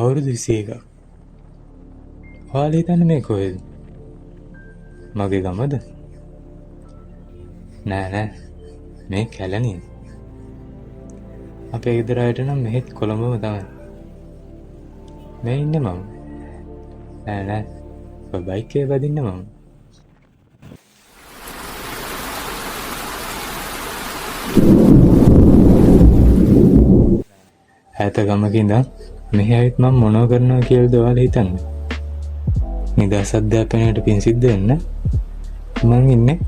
අවුරුදු 21ක්. ඔයාලා හිතන්නේ මේ කොහෙද? මගේ ගමද? නෑ මේ කැලණිය. අපේ ගෙදර අයට නම් මෙහෙත් කොළඹම තමයි. මේ ඉන්නේ මම. නෑ ඔය බයික් එකේ වදින්න මම. ඈත ගමක ඉඳන් මෙහි ඇවිත් මම මොනව කරනවා කියලාද ඔයාලා හිතන්නේ? නිදහස් අධ්‍යාපනයට පින් සිද්ධ වෙන්න මම ඉන්නේ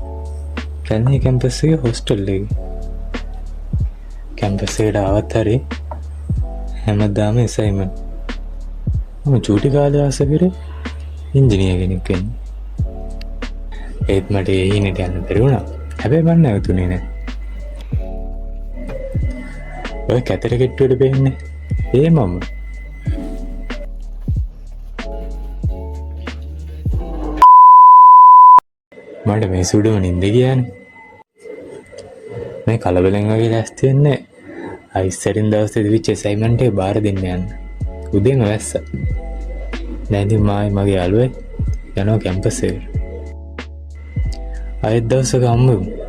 කැලණිය කැම්පස් එකේ හොස්ටල් එකේ. කැම්පස් එකට ආවත් හරි හැමදාම ඇසයින්මන්ට්. මම චූටි කාලේ ආස කරේ ඉංජිනේර කෙනෙක් වෙන්න. ඒත් මට ඒ හිණට යන්න බැරි වුණා. හැබැයි මම නැවතුනේ නෑ. ඔය කැතර කෙට්ටුවට බෙන්නේ ඒ මම. මට මේ සුඩම නින්ද ගියානේ. මේ කලබලෙන් වගේ ලෑස්ති වෙන්නේ අයිස්සරින් දවසේ දිවිච්ච ඇසයින්මන්ට් එක බාර දෙන්න යන්න. උදේම වැස්සා. දැන් ඉතින් මගේ යාළුවෙක් යනවා කැම්පස් එකට. ආයෙත් දවසක හම්බෙමු.